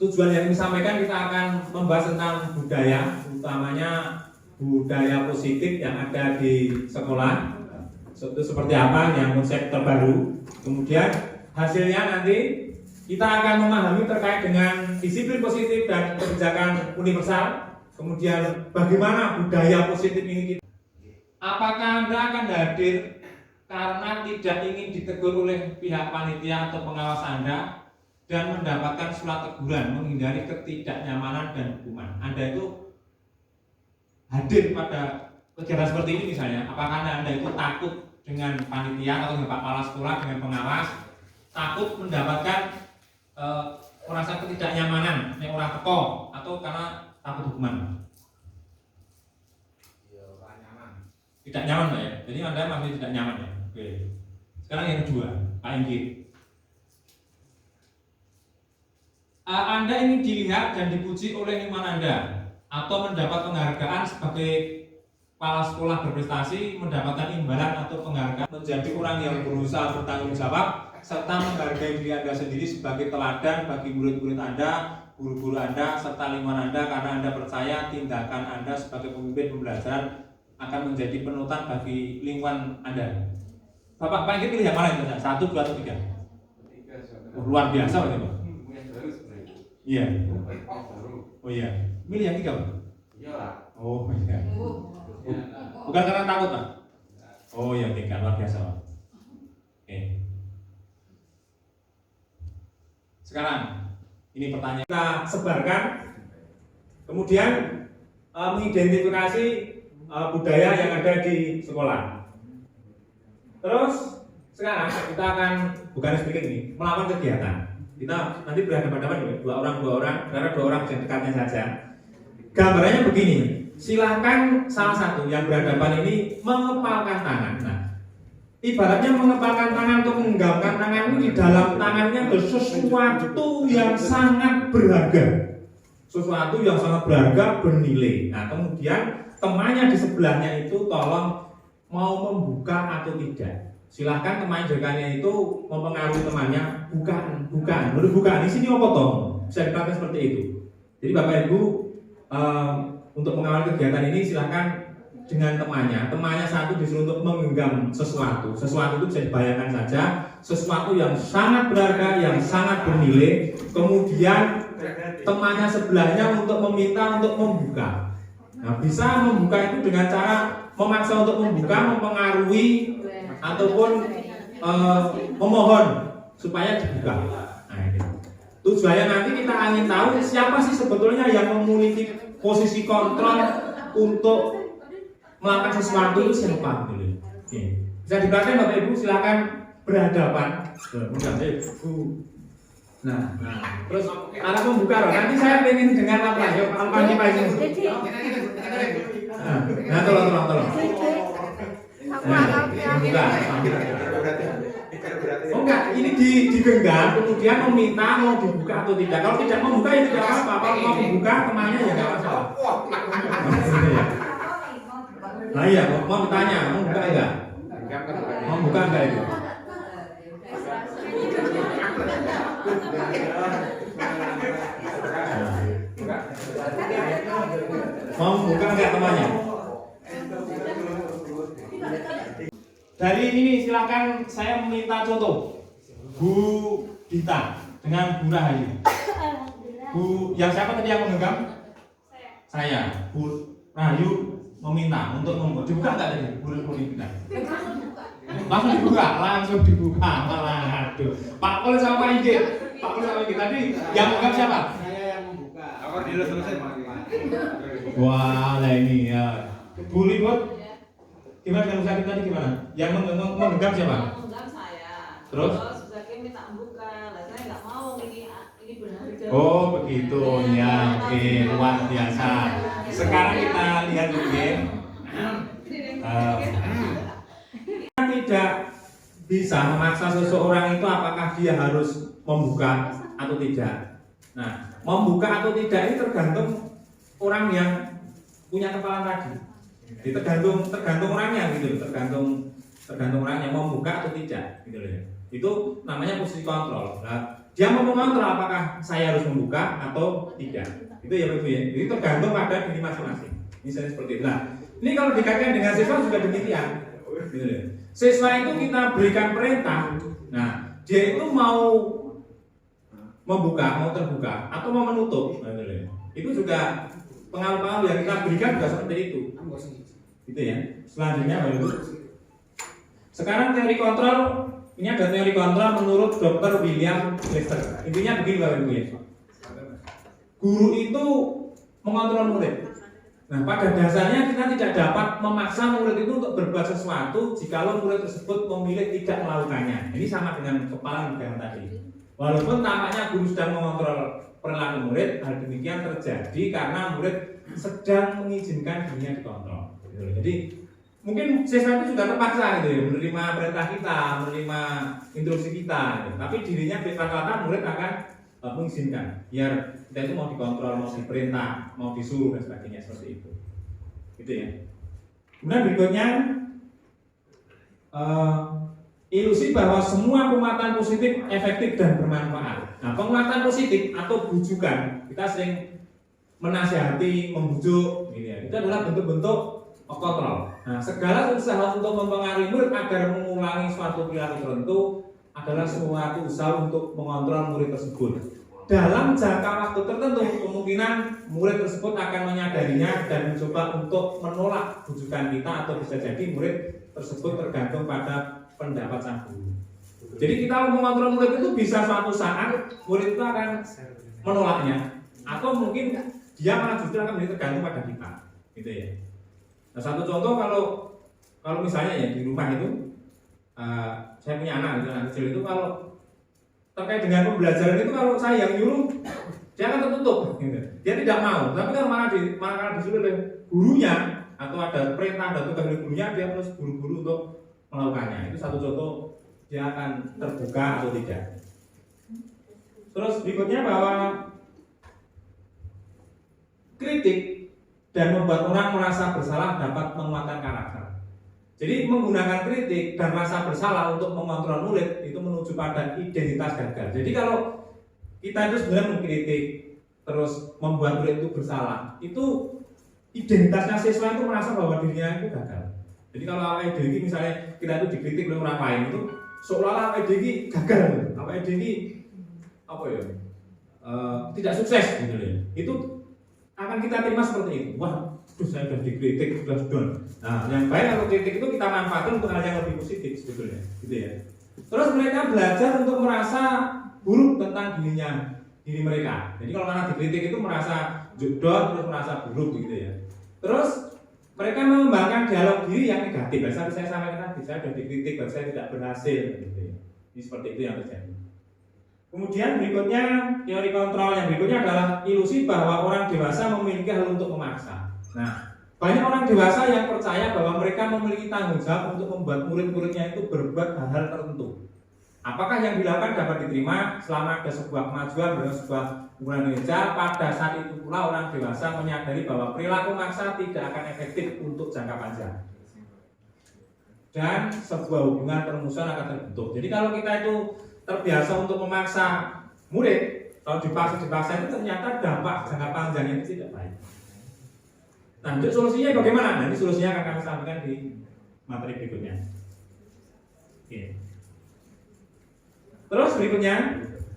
tujuan yang disampaikan kita akan membahas tentang budaya, utamanya budaya positif yang ada di sekolah. Itu seperti apa yang konsep terbaru. Kemudian hasilnya nanti kita akan memahami terkait dengan disiplin positif dan kebijakan universal. Kemudian bagaimana budaya positif ini kita. Apakah Anda akan hadir karena tidak ingin ditegur oleh pihak panitia atau pengawas Anda dan mendapatkan surat teguran menghindari ketidaknyamanan dan hukuman? Anda itu hadir pada kegiatan seperti ini misalnya, apakah Anda itu takut dengan panitia atau dengan Pak Kepala Sekolah, dengan pengawas, takut mendapatkan merasa ketidaknyamanan, yang orang teko, atau karena takut hukuman? Tidak nyaman Pak ya? Jadi Anda masih tidak nyaman ya? Oke. Sekarang yang kedua, Pak Enggi. Anda ingin dilihat dan dipuji oleh lingkungan Anda atau mendapat penghargaan sebagai kepala sekolah berprestasi, mendapatkan imbalan atau penghargaan, menjadi orang yang berusaha bertanggung jawab serta menghargai diri Anda sendiri sebagai teladan bagi murid-murid Anda, guru-guru Anda, serta lingkungan Anda, karena Anda percaya tindakan Anda sebagai pemimpin pembelajaran akan menjadi penutan bagi lingkungan Anda. Bapak Enggi pilih yang mana itu? 1, 2, atau 3? Luar biasa Pak. Iya. Oh iya. Milih yang 3 Pak? Iya. Oh iya. Bukan karena takut Pak? Oh iya, 3, luar biasa Pak. Oke. Sekarang ini pertanyaan kita sebarkan, kemudian mengidentifikasi budaya yang ada di sekolah. Terus sekarang kita akan bukan sedikit ini melakukan kegiatan. Kita nanti berhadapan-hadapan ya, dua orang, karena 2 orang bisa dekatnya saja. Gambarannya begini, silahkan salah satu yang berhadapan ini mengepalkan tangan. Nah, ibaratnya mengepalkan tangan atau menggenggamkan tangan ini, di dalam tangannya ada sesuatu yang sangat berharga, sesuatu yang sangat berharga, bernilai. Nah, kemudian temannya di sebelahnya itu tolong mau membuka atau tidak. Silahkan teman jagannya itu mempengaruhi temannya, bukan. Menurut bukaan di sini apa toh? Bisa dipraktek seperti itu. Jadi Bapak Ibu untuk mengawal kegiatan ini silahkan dengan temannya satu disuruh untuk menggenggam sesuatu itu bisa dibayangkan saja, sesuatu yang sangat berharga, yang sangat bernilai. Kemudian temannya sebelahnya untuk meminta untuk membuka. Nah, bisa membuka itu dengan cara memaksa untuk membuka, mempengaruhi ataupun memohon supaya dibuka. Nah, ini. Tujuannya nanti kita ingin tahu siapa sih sebetulnya yang memiliki posisi kontrol untuk melakukan sesuatu itu siapa gitu. Oke. Bisa dipraktek Bapak Ibu, silakan berhadapan. Nah, terus anak membuka loh. Nanti saya pengen dengar apa ya? Pagi ini. Nah, tolong. Buka. Oh enggak, ini digenggam, kemudian meminta mau dibuka atau tidak. Kalau tidak mau buka ya tidak apa-apa. Kalau mau membuka temannya ya enggak masalah. Nah iya, mau bertanya, mau buka enggak? Mau buka enggak itu? Mau buka enggak temannya? Dari ini silakan saya meminta contoh Bu Dita dengan Bu Rahayu. Bu yang siapa tadi yang menggenggam? Saya. Bu Rahayu meminta untuk membuka. Dibuka enggak tadi? Bu Dita. Langsung dibuka malah. Aduh. Pak Pol sama Pak Inggit. Tadi yang menggenggam siapa? Saya yang membuka. Akor dulu selesai. Wah, ini ya. Bu Libot. Gimana dengan Ustaz tadi gimana? Yang menggenggam siapa? Menggenggam saya. Terus Ustaznya minta buka, lah saya nggak mau ini berharga. oh begitu ya, oke, luar biasa. Sekarang kita lihat dulu. Tidak bisa memaksa seseorang itu apakah dia harus membuka atau tidak. Nah, membuka atau tidak ini tergantung orang yang punya kepala tadi. Jadi tergantung orangnya gitu, tergantung orangnya mau buka atau tidak gitu loh ya. Itu namanya posisi kontrol. Nah, dia mau mengontrol apakah saya harus membuka atau tidak. Itu ya Ibu ya. Jadi tergantung pada diri masing-masing. Misalnya seperti itu. Nah, ini kalau dikaitkan dengan siswa juga demikian. Gitu ya. Siswa itu kita berikan perintah. Nah, dia itu mau membuka, mau terbuka, atau mau menutup. Gitu ya. Itu juga pengaruh-pengaruh yang kita berikan juga seperti itu. Gitu ya. Selanjutnya Bapak Ibu. Sekarang teori kontrol. Ini ada teori kontrol menurut Dr. William Lester. Intinya begini Bapak Ibu ya. Guru itu mengontrol murid. Nah, pada dasarnya kita tidak dapat memaksa murid itu untuk berbuat sesuatu jikalau murid tersebut memilih tidak melakukannya. Ini sama dengan kepala negaraan tadi. Walaupun tampaknya guru sedang mengontrol perilaku murid, hal demikian terjadi karena murid sedang mengizinkan dirinya dikontrol. Jadi mungkin siswa itu juga terpaksa gitu ya, menerima perintah kita, menerima instruksi kita, gitu. Tapi dirinya rata-rata murid akan mengizinkan, biar kita itu mau dikontrol, mau diperintah, mau disuruh dan sebagainya seperti itu, gitu ya. Kemudian berikutnya ilusi bahwa semua penguatan positif efektif dan bermanfaat. Nah, penguatan positif atau bujukan, kita sering menasihati, membujuk, gitu ya. Itu adalah bentuk-bentuk kontrol. Nah, segala usaha untuk mempengaruhi murid agar mengulangi suatu perilaku tertentu adalah suatu usaha untuk mengontrol murid tersebut. Dalam jangka waktu tertentu, kemungkinan murid tersebut akan menyadarinya dan mencoba untuk menolak bujukan kita, atau bisa jadi murid tersebut tergantung pada pendapat sang guru. Jadi kita mengontrol murid itu bisa suatu saat murid itu akan menolaknya, atau mungkin dia malah justru akan menjadi tergantung pada kita, gitu ya. Nah, satu contoh kalau misalnya ya di rumah itu saya punya anak kecil itu, kalau terkait dengan pembelajaran itu kalau saya yang nyuruh dia akan tertutup, gitu. Dia tidak mau. Tapi kalau malah disuruh oleh gurunya atau ada perintah atau tugas dari gurunya, dia terus buru-buru untuk melakukannya. Itu satu contoh dia akan terbuka atau tidak. Terus berikutnya bahwa kritik dan membuat orang merasa bersalah dapat menguatkan karakter. Jadi menggunakan kritik dan rasa bersalah untuk mengontrol murid itu menuju pada identitas gagal. Jadi kalau kita itu sebenarnya mengkritik terus membuat murid itu bersalah, itu identitasnya siswa itu merasa bahwa dirinya itu gagal. Jadi kalau AWD ini misalnya kita itu dikritik oleh orang lain, itu seolah-olah AWD ini gagal, AWD ini apa ya, tidak sukses gitu ya. Itu akan kita terima seperti itu. Wah, saya sudah dikritik, sudah down. Nah, yang baik kalau kritik itu kita manfaatkan untuk hal yang lebih positif sebetulnya, gitu ya. Terus mereka belajar untuk merasa buruk tentang diri mereka. Jadi kalau anak dikritik itu merasa down, terus merasa buruk, gitu ya. Terus mereka mengembangkan dialog diri yang negatif. Saya sampaikan tadi, saya sudah dikritik, saya tidak berhasil, gitu ya. Ini seperti itu yang terjadi. Kemudian berikutnya teori kontrol yang berikutnya adalah ilusi bahwa orang dewasa memiliki hal untuk memaksa. Nah, banyak orang dewasa yang percaya bahwa mereka memiliki tanggung jawab untuk membuat murid-muridnya itu berbuat hal-hal tertentu. Apakah yang dilakukan dapat diterima selama ada sebuah kemajuan dan sebuah hubungan kerja? Pada saat itu pula orang dewasa menyadari bahwa perilaku maksa tidak akan efektif untuk jangka panjang. Dan sebuah hubungan permusuhan akan terbentuk. Jadi kalau kita itu terbiasa untuk memaksa murid, kalau dipaksa itu ternyata dampak jangka panjangnya itu tidak baik. Nah, untuk solusinya bagaimana? Nah, ini solusinya akan kami sampaikan di materi berikutnya. Oke. Terus berikutnya,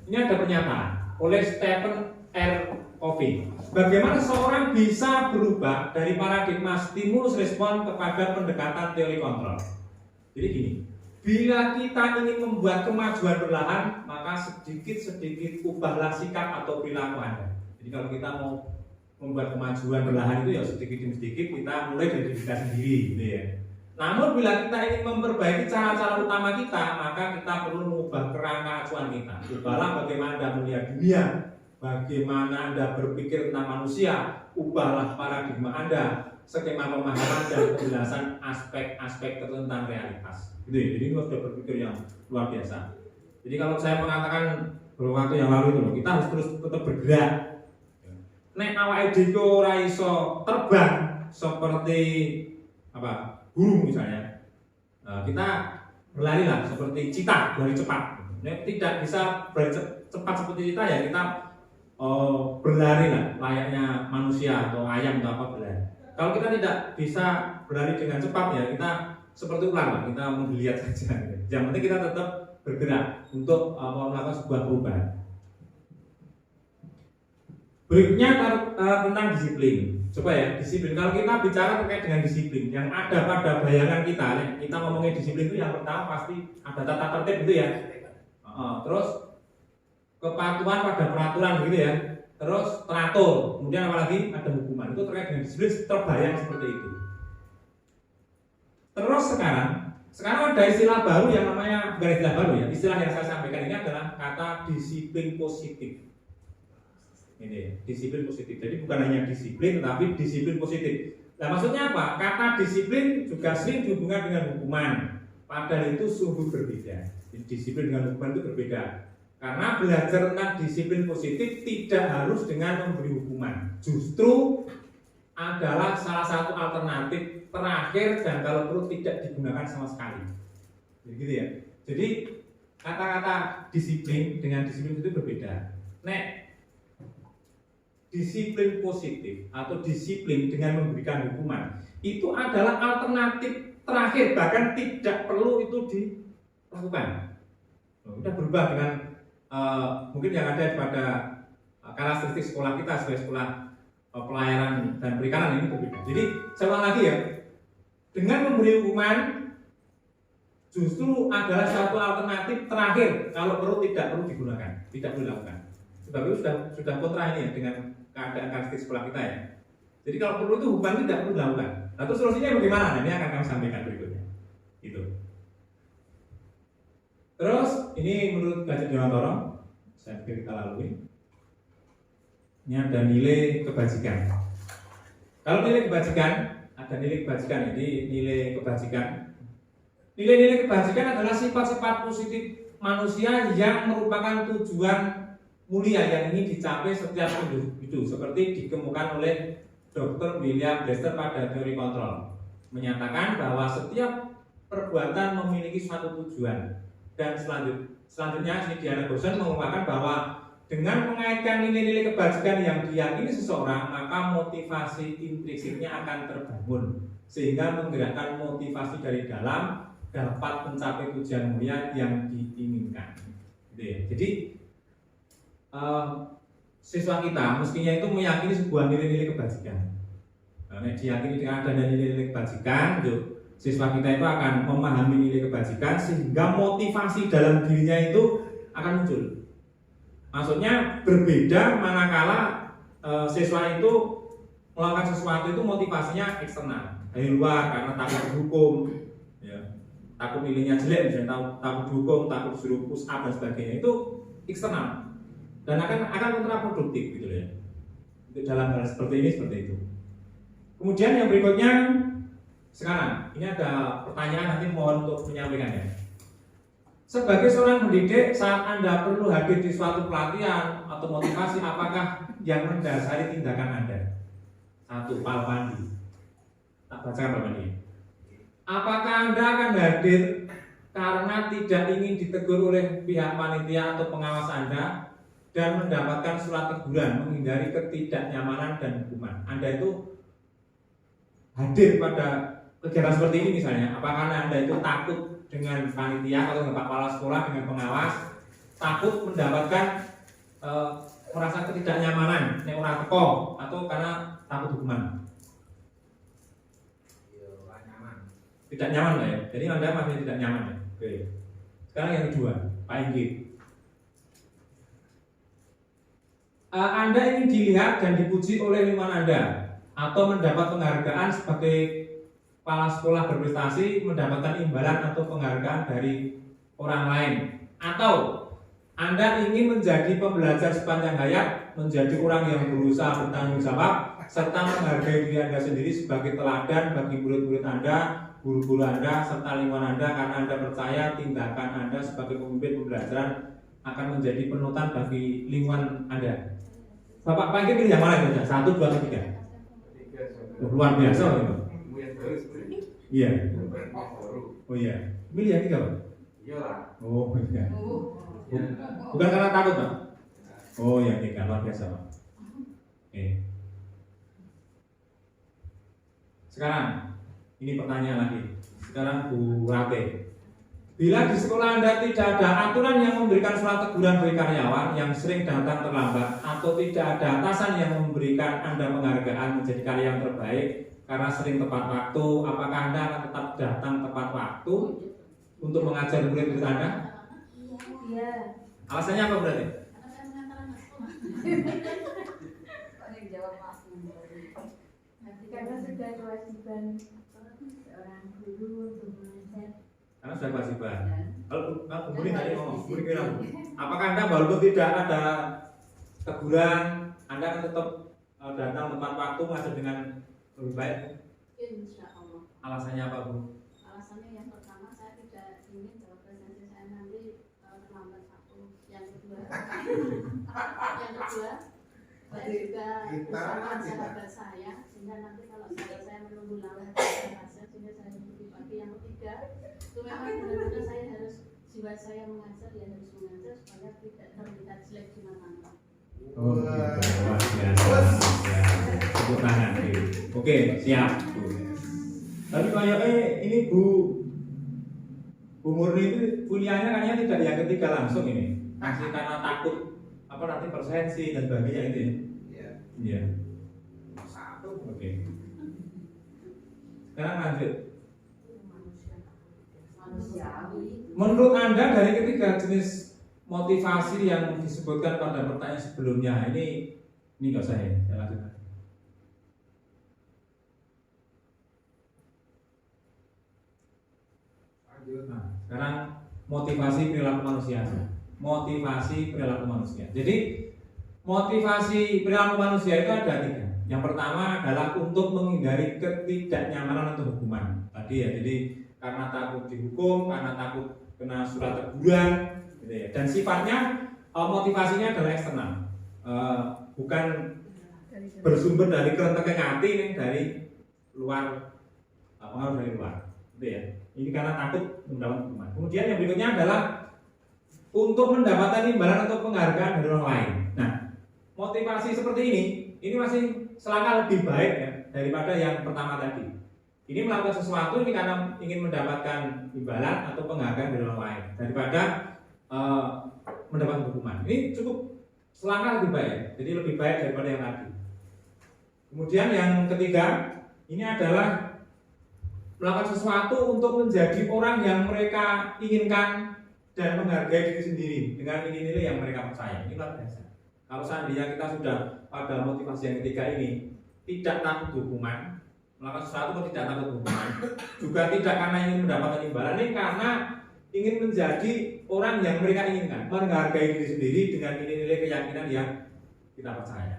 ini ada pernyataan oleh Stephen R. Covey. Bagaimana seorang bisa berubah dari paradigma stimulus respon kepada pendekatan teori kontrol? Jadi gini. Bila kita ingin membuat kemajuan perlahan, maka sedikit-sedikit ubahlah sikap atau perilaku Anda. Jadi kalau kita mau membuat kemajuan perlahan itu ya sedikit demi sedikit kita mulai dari diri kita sendiri, gitu ya. Namun bila kita ingin memperbaiki cara-cara utama kita, maka kita perlu mengubah kerangka acuan kita. Ubahlah bagaimana Anda melihat dunia, bagaimana Anda berpikir tentang manusia, ubahlah paradigma Anda, skema pemahaman dan penjelasan aspek-aspek tertentu tentang realitas. Gitu ya. Jadi kita sudah berpikir yang luar biasa. Jadi kalau saya mengatakan beberapa waktu yang lalu itu, kita harus terus tetap bergerak. Nek awake dhewe ora iso terbang seperti apa? Burung misalnya. Kita berlari lah seperti cita, berlari cepat. Nek tidak bisa berlari cepat seperti kita ya kita berlari lah layaknya manusia atau ayam atau apa berlari. Kalau kita tidak bisa berlari dengan cepat ya kita seperti ular lah, kita menggeliat saja. Yang penting kita tetap bergerak untuk melakukan sebuah perubahan. Berikutnya tentang disiplin. Coba ya, disiplin. Kalau kita bicara terkait dengan disiplin, yang ada pada bayangan kita, kita ngomongin disiplin itu yang pertama pasti ada tata tertib gitu ya. Terus kepatuhan pada peraturan gitu ya. Terus teratur. Kemudian apalagi ada hukuman. Itu terkait dengan disiplin terbayang seperti itu. Terus sekarang ada istilah baru yang namanya, bukan istilah baru ya. Istilah yang saya sampaikan ini adalah kata disiplin positif. Ini disiplin positif. Jadi bukan hanya disiplin, tapi disiplin positif. Nah maksudnya apa? Kata disiplin juga sering dihubungkan dengan hukuman. Padahal itu sungguh berbeda. Jadi disiplin dengan hukuman itu berbeda. Karena belajar tentang disiplin positif tidak harus dengan memberi hukuman. Justru adalah salah satu alternatif terakhir dan kalau perlu tidak digunakan sama sekali. Jadi gitu ya. Jadi kata-kata disiplin dengan disiplin itu berbeda. Disiplin positif atau disiplin dengan memberikan hukuman itu adalah alternatif terakhir, bahkan tidak perlu itu dilakukan. Kita berubah dengan mungkin yang ada pada karakteristik sekolah kita sebagai sekolah pelayaran dan perikanan ini berbeda. Jadi saya ulang lagi ya, dengan memberi hukuman justru adalah satu alternatif terakhir, kalau perlu tidak perlu digunakan, tidak perlu dilakukan. Sebab itu sudah kontra ini ya dengan keadaan karakteristik sekolah kita ya. Jadi kalau perlu itu hukuman tidak perlu dilakukan. Nah, terus solusinya bagaimana? Nah, ini akan kami sampaikan berikutnya. Gitu. Terus ini menurut Gadget Jonatoro, saya pikir kita lalui. Ini ada nilai kebajikan. Kalau nilai kebajikan, ada nilai kebajikan. Jadi nilai kebajikan. Nilai-nilai kebajikan adalah sifat-sifat positif manusia yang merupakan tujuan mulia yang ingin dicapai setiap individu, seperti dikemukakan oleh Dr. William Blaster pada teori kontrol, menyatakan bahwa setiap perbuatan memiliki suatu tujuan. Dan selanjutnya Diana Boson mengungkapkan bahwa dengan mengaitkan nilai-nilai kebajikan yang diyakini seseorang, maka motivasi intrinsiknya akan terbangun sehingga menggerakkan motivasi dari dalam dapat mencapai tujuan mulia yang diinginkan. Jadi siswa kita mestinya itu meyakini sebuah nilai-nilai kebajikan. Nah, diyakini dengan adanya nilai-nilai kebajikan, siswa kita itu akan memahami nilai kebajikan sehingga motivasi dalam dirinya itu akan muncul. Maksudnya berbeda manakala siswa itu melakukan sesuatu itu motivasinya eksternal dari luar karena takut dihukum, ya, takut nilainya jelek, misalnya takut dihukum, takut disuruh push up dan sebagainya, itu eksternal. Dan akan kontraproduktif gitu ya. Dalam hal seperti itu. Kemudian yang berikutnya sekarang ini ada pertanyaan, nanti mohon untuk menyampaikannya. Sebagai seorang pendidik, saat Anda perlu hadir di suatu pelatihan atau motivasi, apakah yang mendasari tindakan Anda? 1. Pak Pandi. Tak bacakan Pak Pandi. Apakah Anda akan hadir karena tidak ingin ditegur oleh pihak panitia atau pengawas Anda dan mendapatkan surat teguran, menghindari ketidaknyamanan dan hukuman? Anda itu hadir pada kegiatan seperti ini misalnya, apakah Anda itu takut dengan panitia atau dengan kepala sekolah, dengan pengawas, takut mendapatkan merasa ketidaknyamanan, yang orang teko, atau karena takut hukuman? Tidak nyaman lah ya. Jadi Anda masih tidak nyaman ya. Oke. Sekarang yang kedua, Pak Inggit. Anda ingin dilihat dan dipuji oleh lingkungan Anda atau mendapat penghargaan sebagai kepala sekolah berprestasi, mendapatkan imbalan atau penghargaan dari orang lain, atau Anda ingin menjadi pembelajar sepanjang hayat, menjadi orang yang berusaha bertanggung jawab serta menghargai diri Anda sendiri sebagai teladan bagi murid-murid Anda, guru-guru Anda, serta lingkungan Anda, karena Anda percaya tindakan Anda sebagai pemimpin pembelajaran akan menjadi penutan bagi lingkungan Anda. Bapak Pak pilih yang mana itu? 1, 2, 3. Luar biasa itu. Iya. Oh iya. Milih yang 3, Pak? Iya lah. Oh iya. Bukan karena takut, Pak? Oh yang 3, luar biasa Pak. Oke. Sekarang ini pertanyaan lagi. Sekarang Bu Rate. Bila di sekolah Anda tidak ada aturan yang memberikan surat teguran bagi karyawan yang sering datang terlambat, atau tidak ada atasan yang memberikan Anda penghargaan menjadi karyawan terbaik karena sering tepat waktu, apakah Anda akan tetap datang tepat waktu untuk mengajar murid-murid Anda? Iya. Alasannya apa berarti? Karena saya mengantarkan ke sekolah. Kok yang jawab aku? Karena sudah kewajiban seorang guru untuk mengajar. Karena sudah kewajiban. Kalau Bu Muri tadi ngomong, Bu Muri kira, apakah Anda walaupun tidak ada teguran, Anda akan tetap datang tepat waktu mengajar dengan lebih baik? Insya Allah. Alasannya apa Bu? Alasannya yang pertama, saya tidak ingin bahwa presensi saya nanti terlambat satu. Yang kedua, saya juga bersama sahabat saya, sehingga nanti kalau sahabat saya menunggu lama sehingga saya lebih pagi. Yang ketiga, itu memang benar-benar saya harus, jiwa saya mengajar, ya harus mengajar supaya tidak terlihat jelek di mata. Oh, luar biasa. Ya, tepuk tangan. Oke, siap. Tapi kayaknya ini Bu Murni itu kuliahnya kayaknya tidak yang ketiga langsung ini. Masih karena takut apa nanti persensi dan sebagainya itu ya. Iya. Iya. Oke. Sekarang lanjut. Manusiawi. Menurut Anda dari ketiga jenis motivasi yang disebutkan pada pertanyaan sebelumnya ini nggak usah ya, saya lanjutkan. Nah, sekarang motivasi perilaku manusia. Motivasi perilaku manusia. Jadi motivasi perilaku manusia itu ada 3. Yang pertama adalah untuk menghindari ketidaknyamanan atau hukuman. Tadi ya, jadi karena takut dihukum, karena takut kena surat teguran, gitu ya. Dan sifatnya motivasinya adalah eksternal, bukan bersumber dari kerentekan hati ini dari luar, pengaruh dari luar, gitu ya. Ini karena takut mendapat hukuman. Kemudian yang berikutnya adalah untuk mendapatkan imbalan atau penghargaan dari orang lain. Nah, motivasi seperti ini masih selangkah lebih baik ya daripada yang pertama tadi. Ini melakukan sesuatu ini karena ingin mendapatkan imbalan atau penghargaan dari orang lain daripada mendapatkan hukuman. Ini cukup selangkah lebih baik, jadi lebih baik daripada yang tadi. Kemudian yang ketiga, ini adalah melakukan sesuatu untuk menjadi orang yang mereka inginkan dan menghargai diri sendiri dengan nilai-nilai yang mereka percaya. Ini luar biasa. Kalau seandainya kita sudah pada motivasi yang ketiga ini, tidak takut hukuman, melakukan sesuatu pun tidak takut hukuman, juga tidak karena ingin mendapatkan imbalan, ini karena ingin menjadi orang yang mereka inginkan, menghargai diri sendiri dengan nilai-nilai keyakinan yang kita percaya.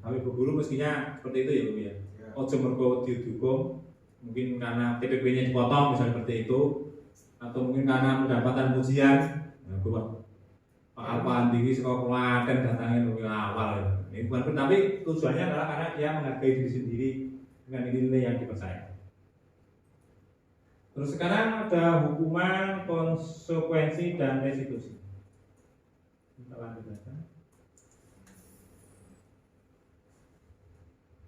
Tapi Bu Guru mestinya seperti itu ya Bu ya. Ojo mergo dihukum, mungkin karena TPP-nya dipotong misalnya seperti itu, atau mungkin karena mendapatkan pujian. Nah, Pak Alpan tinggi sekolah kelaten datangnya lebih awal. Ini bukan, tapi tujuannya adalah karena dia menghargai diri sendiri dengan nilai yang dipercaya. Terus sekarang ada hukuman, konsekuensi, dan restitusi. Kita lanjut saja.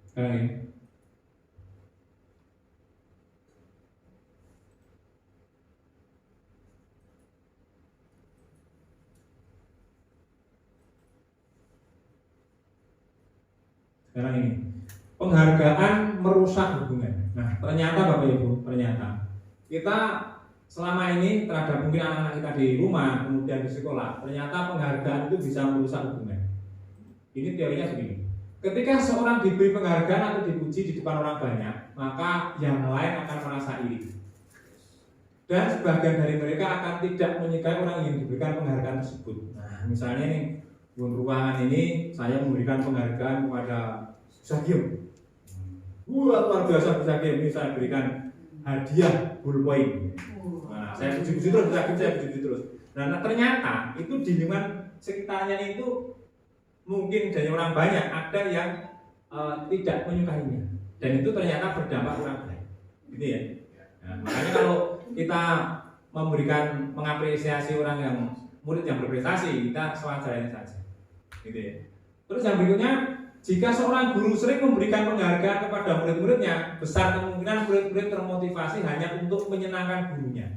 Sekarang ini. Sekarang ini, penghargaan merusak hubungan. Nah, ternyata Bapak Ibu, ternyata kita selama ini terhadap mungkin anak-anak kita di rumah, kemudian di sekolah, ternyata penghargaan itu bisa merusak hubungan. Ini teorinya begini. Ketika seorang diberi penghargaan atau dipuji di depan orang banyak, maka yang lain akan merasa iri. Dan sebagian dari mereka akan tidak menyukai orang yang diberikan penghargaan tersebut. Nah, misalnya nih, ruangan ini saya memberikan penghargaan kepada Sakyum. Luar biasa Sakyum, ini saya berikan hadiah ballpoint. Nah, saya puji-puji terus, saya puji-puji terus. Nah, ternyata itu di lingkungan sekitarnya itu mungkin dari orang banyak ada yang tidak menyukainya, dan itu ternyata berdampak kurang baik. Gitu ya. Nah, makanya kalau kita mengapresiasi orang yang murid yang berprestasi, kita sewajarnya saja. gitu ya. Terus yang berikutnya, jika seorang guru sering memberikan penghargaan kepada murid-muridnya, besar kemungkinan murid-murid termotivasi hanya untuk menyenangkan gurunya.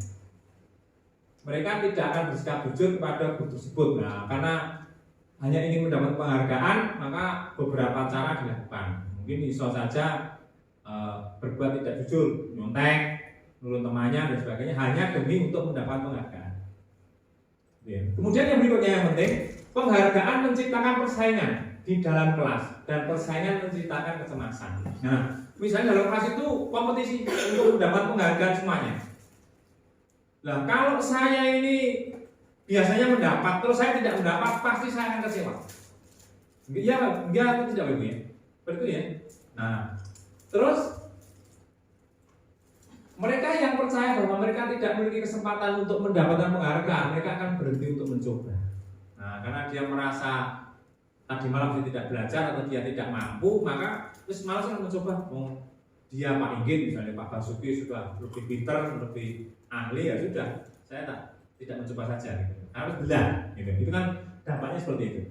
Mereka tidak akan bersikap jujur kepada guru tersebut. Nah, karena hanya ingin mendapat penghargaan, maka beberapa cara dilakukan. Mungkin bisa saja berbuat tidak jujur, nyontek, nurun temannya dan sebagainya, hanya demi untuk mendapat penghargaan. Ya. Kemudian yang berikutnya yang penting, penghargaan menciptakan persaingan di dalam kelas, dan persaingan menciptakan kecemasan. Nah, misalnya dalam kelas itu kompetisi untuk mendapat penghargaan semuanya. Nah, kalau saya ini biasanya mendapat, terus saya tidak mendapat, pasti saya akan kecewa. Iya atau tidak Ibu ya? Betul ya? Nah, terus mereka yang percaya bahwa mereka tidak memiliki kesempatan untuk mendapatkan penghargaan, mereka akan berhenti untuk mencoba. Nah, karena dia merasa tadi malam dia tidak belajar atau dia tidak mampu, maka terus malas akan mencoba. Dia Pak Inggit misalnya, Pak Basuki sudah lebih pintar, lebih ahli, ya sudah, saya tidak mencoba saja. Gitu. Harus belajar. Gitu. Itu kan dampaknya seperti itu.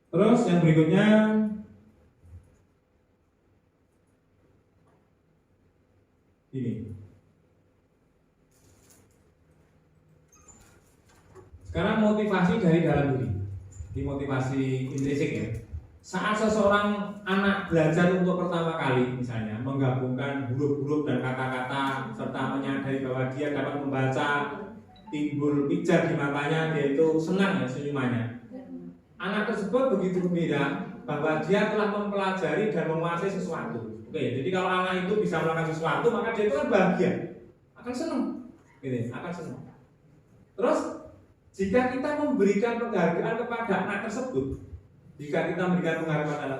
Terus yang berikutnya, ini. Sekarang motivasi dari dalam diri. Ini motivasi intrinsik ya. Saat seseorang anak belajar untuk pertama kali misalnya menggabungkan huruf-huruf dan kata-kata serta menyadari bahwa dia dapat membaca, timbul pijar di matanya, dia itu senang ya senyumannya. Anak tersebut begitu gembira bahwa dia telah mempelajari dan menguasai sesuatu. Oke, jadi kalau anak itu bisa melakukan sesuatu, maka dia itu kan bahagia, akan senang, gitu, akan senang. Terus jika kita memberikan penghargaan kepada anak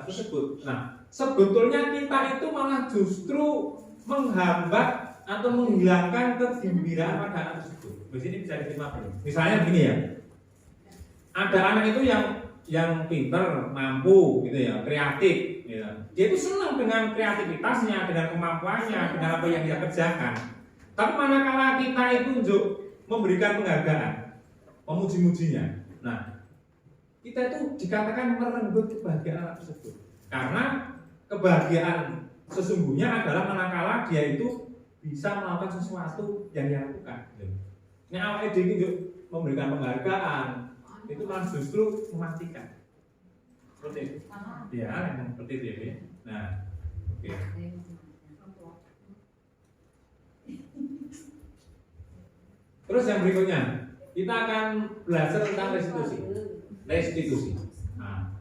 tersebut, nah sebetulnya kita itu malah justru menghambat atau menghilangkan kegembiraan pada anak tersebut. Di sini bisa diterima belum? Misalnya begini ya, ada anak itu yang pinter, mampu, gitu ya, kreatif, gitu. Dia itu senang dengan kreativitasnya, dengan kemampuannya, dengan apa yang dia kerjakan. Tapi manakala kita itu untuk memberikan penghargaan, memuji-mujinya, nah kita itu dikatakan merenggut kebahagiaan anak tersebut. Karena kebahagiaan sesungguhnya adalah manakala dia itu bisa melakukan sesuatu yang dia lakukan. Ini awalnya dia itu memberikan penghargaan, itu malah justru mematikan. Seperti itu. Ya, yang seperti itu ya. Nah, oke. Terus yang berikutnya, kita akan belajar tentang restitusi. Nah,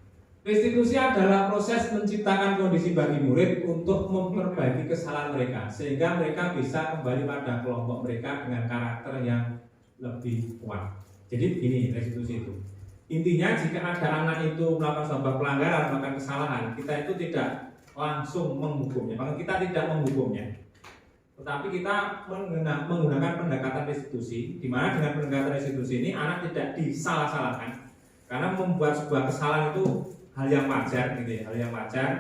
restitusi adalah proses menciptakan kondisi bagi murid untuk memperbaiki kesalahan mereka, sehingga mereka bisa kembali pada kelompok mereka dengan karakter yang lebih kuat. Jadi begini restitusi itu. Intinya jika ada anak itu melakukan sebuah pelanggaran, melakukan kesalahan, kita itu tidak langsung menghukumnya, bahkan kita tidak menghukumnya. Tetapi kita menggunakan pendekatan restitusi, di mana dengan pendekatan restitusi ini anak tidak disalah-salahkan, karena membuat sebuah kesalahan itu hal yang wajar, gitu ya, hal yang wajar.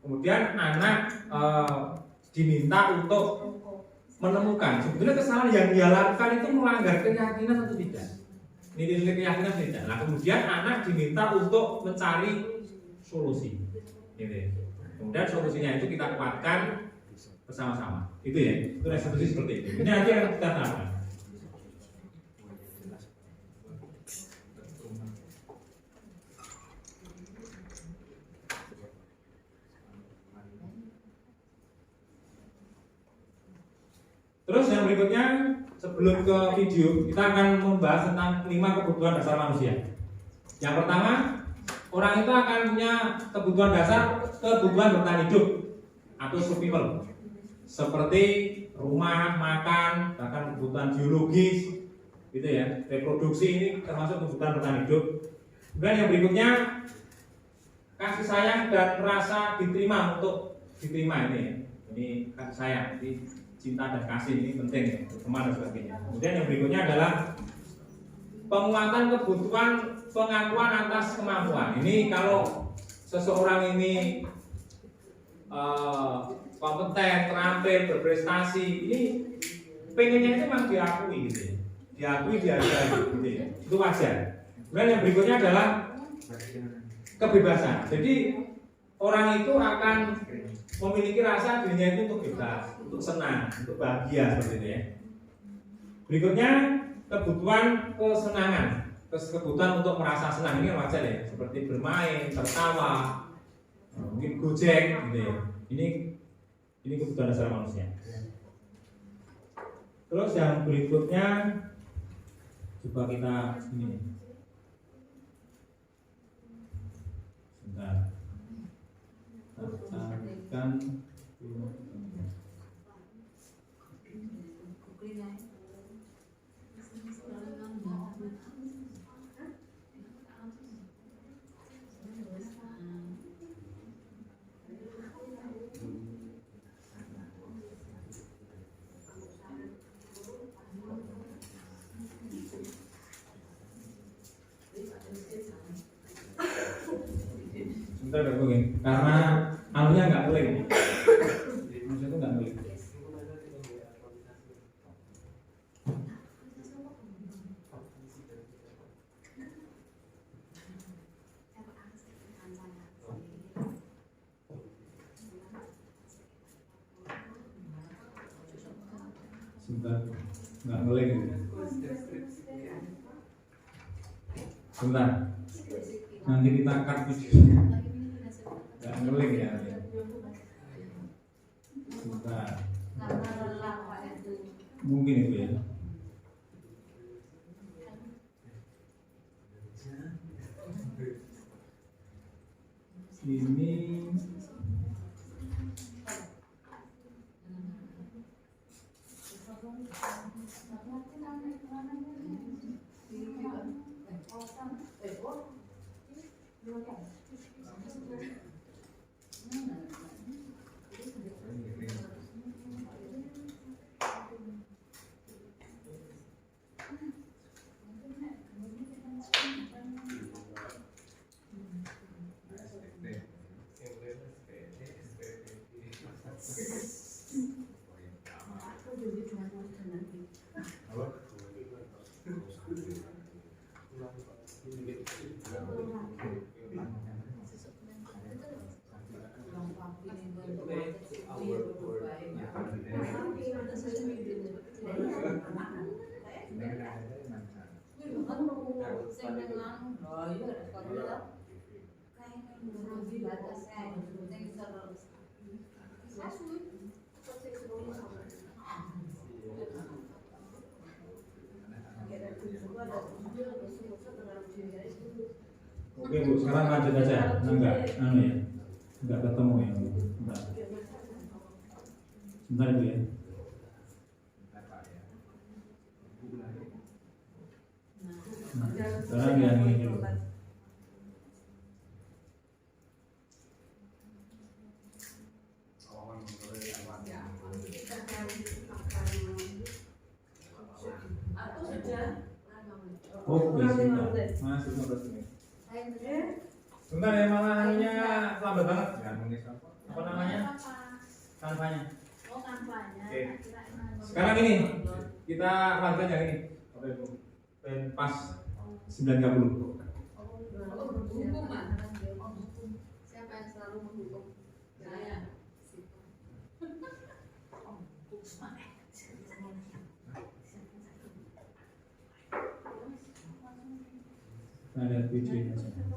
Kemudian anak diminta untuk menemukan sebetulnya kesalahan yang dia lakukan itu melanggar keyakinan atau tidak. Nilai keyakinan tidak. Nah kemudian anak diminta untuk mencari solusi. Gitu ya. Kemudian solusinya itu kita kuatkan bersama-sama. Itu ya. Itu restitusi seperti itu. Ini nanti akan kita terapkan. Terus yang berikutnya, sebelum ke video, kita akan membahas tentang 5 kebutuhan dasar manusia. Yang pertama, orang itu akan punya kebutuhan dasar, kebutuhan bertahan hidup atau survival, seperti rumah, makan, bahkan kebutuhan biologis, gitu ya. Reproduksi ini termasuk kebutuhan bertahan hidup. Kemudian yang berikutnya, kasih sayang dan rasa diterima untuk diterima ini ya. Ini kasih sayang. Cinta dan kasih ini penting ya, teman dan sebagainya. Kemudian yang berikutnya adalah penguatan kebutuhan pengakuan atas kemampuan. Ini kalau seseorang ini kompeten, terampil, berprestasi. Ini pengennya itu memang diakui gitu ya. Diakui, dihargai gitu ya. Itu wajar. Kemudian yang berikutnya adalah kebebasan. Jadi orang itu akan memiliki rasa dirinya itu untuk bebas, untuk senang, untuk bahagia seperti itu ya. Berikutnya kebutuhan kesenangan, kebutuhan untuk merasa senang ini wajar ya, seperti bermain, tertawa, mungkin gojek gitu ya. Ini kebutuhan dasar manusia. Terus yang berikutnya coba kita ini. Sebentar. Akan sebentar mungkin karena anunya nggak boleh, maksudnya itu nggak boleh. Sebentar, nggak boleh gitu. Sebentar, nanti kita cut video. Nggak boleh ya. Sebentar. Mungkin itu ya. Ini oke Bu, sekarang lanjut aja. Enggak ketemu ya. Sebentar Bu ya. Nah, sekarang yang ini dulu. Oh, masih 15 menit. Sebentar ya, malah anunya lambat banget. Apa namanya? Kanvanya. Oh, kampanye. Oke. Sekarang ini kita lanjut yang ini. Oke Bu. Dan pas 9.30. Siapa yang selalu mendukung? Saya. Nah, lihat videonya saja.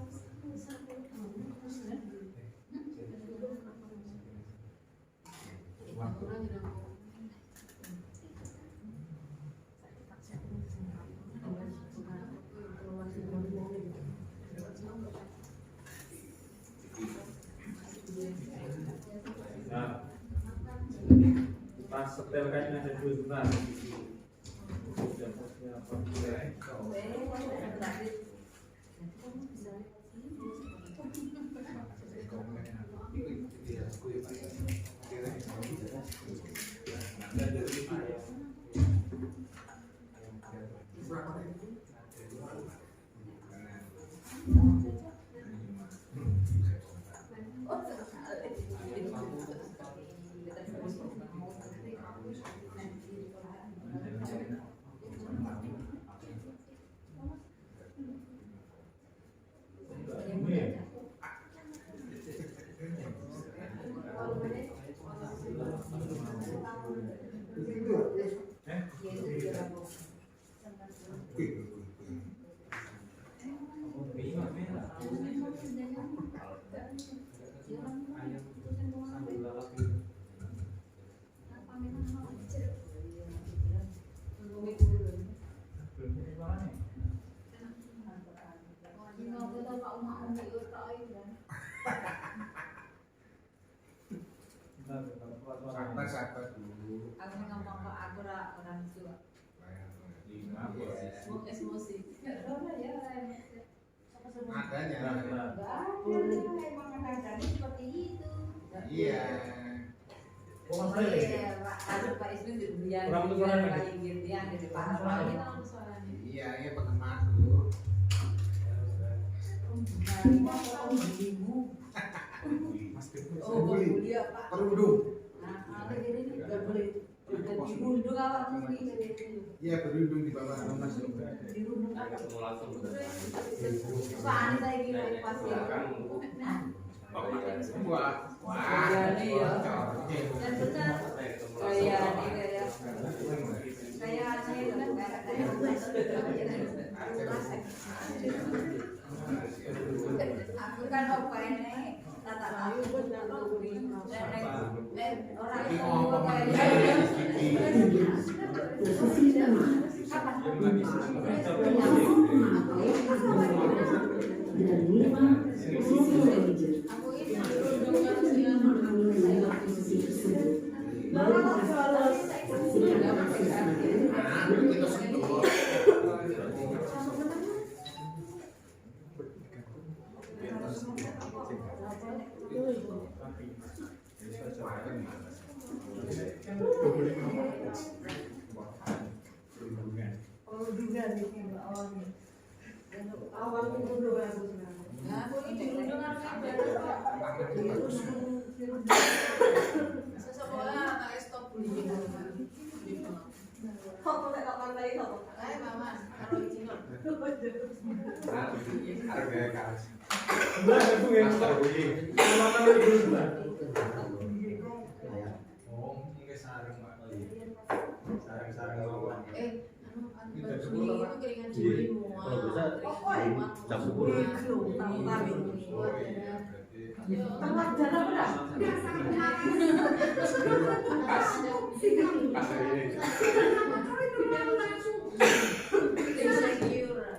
Nah, pas setel kayaknya ada dulu sebentar. Sabar dulu. Aku ngomong kok aku orang tua. Emosi. Makanya. Emang kadang-kadang seperti itu. Iya. Pak Ismin dibuyan Orang tua orang kayak gitu yang di depan. Iya, iya pakai masuk. Oh, beli apa? Kerudung. Nah, ini enggak boleh. Dirundung apa mungkin? Iya, berundung di bawah masuk. Dirundung apa? Soalnya saya kira pasti. Wah, Iya. Dan benar kayak aku kan apa ini tata lalu orang awal itu aku ini dirundung seseorang tak stop bullying kok boleh kapan lagi kok mama kalau di sini harga kaos. Sebelah aku yang terbunyi. Makan lagi dulu sebelah. Oh, ini sarung, Pak. Sarung-sarung bawah. itu keringan juri Kalau bisa jam 10. tengah jalan berapa?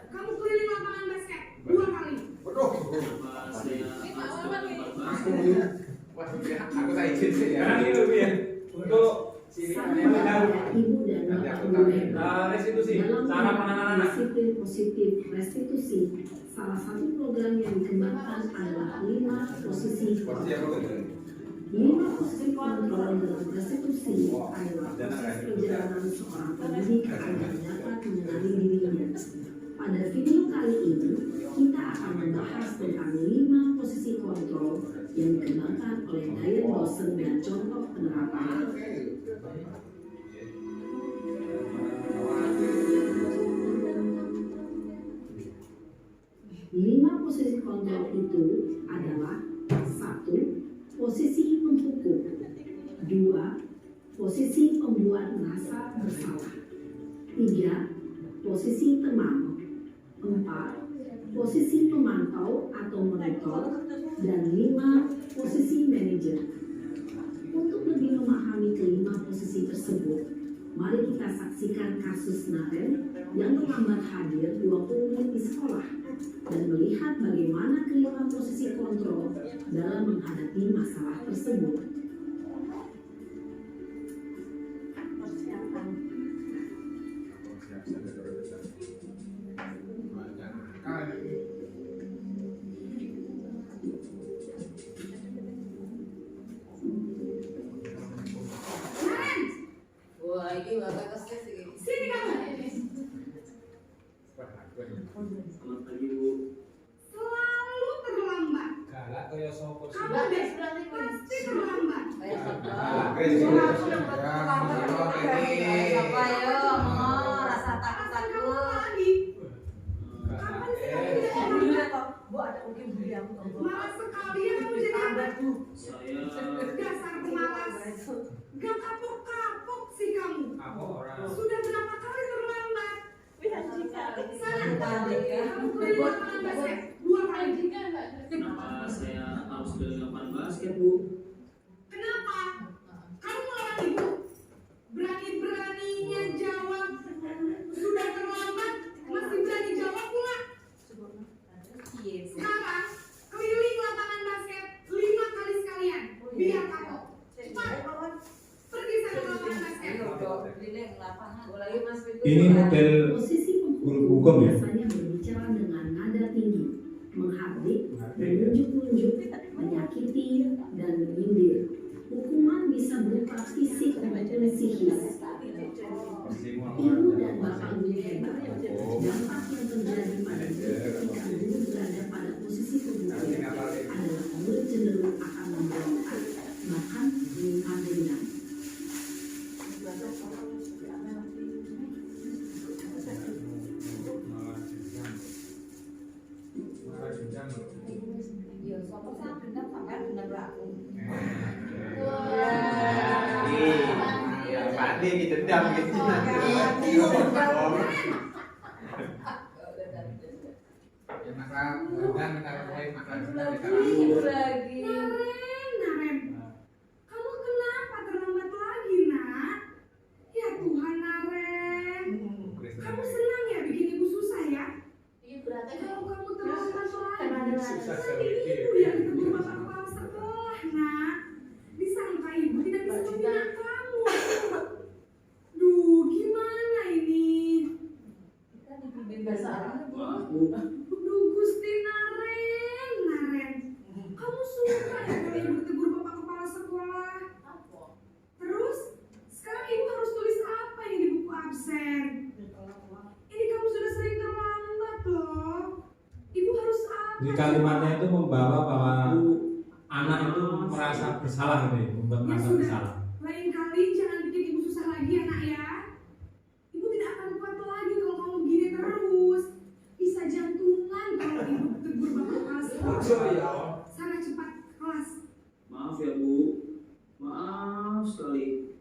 Kamu keliling lapangan basket 2 kali. Waduh. Aku tak izin sih ya. Sekarang ini ya untuk Ibu dan bapak guru restitusi dalam cara penanganan anak. disiplin positif restitusi, salah satu program yang dikembangkan adalah 5 posisi kontrol. 5 posisi kontrol dalam restitusi adalah proses perjalanan seorang pendidik agar dapat mengenali dirinya. Pada video kali ini, kita akan membahas tentang 5 posisi kontrol yang dikembangkan oleh Diane Lawson dan contoh penerapan. 5 posisi kontrol itu adalah 1. Posisi penghukum, 2. Posisi pembuat merasa bersalah, 3. Posisi teman, 4. Posisi pemantau atau monitor, dan 5. Posisi manajer. Untuk lebih memahami kelima posisi tersebut, mari kita saksikan kasus Naren yang terlambat hadir 20 menit di sekolah dan melihat bagaimana kelima posisi kontrol dalam menghadapi masalah tersebut. Wah, ini bakal keses ini. Sini kamu. Selamat pagi, Bu. Selalu terlambat. Galak kaya sopo sih? Kamu pasti terlambat. Ayo, Apa rasa takut-takut. Lagi. Kapan sih kamu tidak terlambat? Bu, ada mungkin beli aku tahu. Malas sekalian kamu jadi apa? Saya Dasar pemalas. Gak kapok-kapok sih kamu. Apa orang? Sudah berapa kali terlambat? Bisa Kamu keliling lapangan basket 2 kali. Kenapa saya harus ke lapangan basket, Bu? Kenapa? Kamu melawan ibu. Berani-beraninya jawab. Sudah terlambat, masih berani jawab pula. Sekarang keliling lapangan basket 5 kali sekalian. Biar kamu. Cepat. Pergi sana ke lapangan basket. Ini model Posisi guru hukum ya? biasanya berbicara dengan nada tinggi, menghardik, menunjuk-nunjuk, menyakiti, dan menyindir. Hukuman bisa berupa fisik maupun psikis. Ibu dan bapak guru hebat. Dampak yang terjadi pada guru ketika guru berada pada posisi pembuktian adalah murid cenderung akan memberontak, bahkan meminta dendam. Pak D dendam gitu. Naren, kamu kenapa terlambat lagi, Nak? Ya Tuhan, Naren. Kamu senang ya bikin ibu susah ya? Kalau kamu terlambat lagi, nanti ibu yang ditegur bapak kepala sekolah, Nak. Disangka ibu tidak bisa membina kamu. Duh, gimana ini? Maaf, Bu. Duh, Gusti Naren. Kamu suka ya kalau ibu tegur bapak kepala sekolah? Terus, sekarang ibu harus tulis apa ini di buku absen? Ini kamu sudah sering terlambat loh. Ibu harus apa? Di kalimatnya itu membawa bahwa anak itu merasa bersalah gitu ya, membuat Ya merasa sudah, bersalah. lain kali jangan bikin ibu susah lagi ya, Nak ya. Ibu tidak akan kuat lagi kalau kamu begini terus. Bisa jantungan kalau ibu tegur bapak kepala sekolah. Sana cepat kelas. Maaf ya, Bu. Maaf sekali.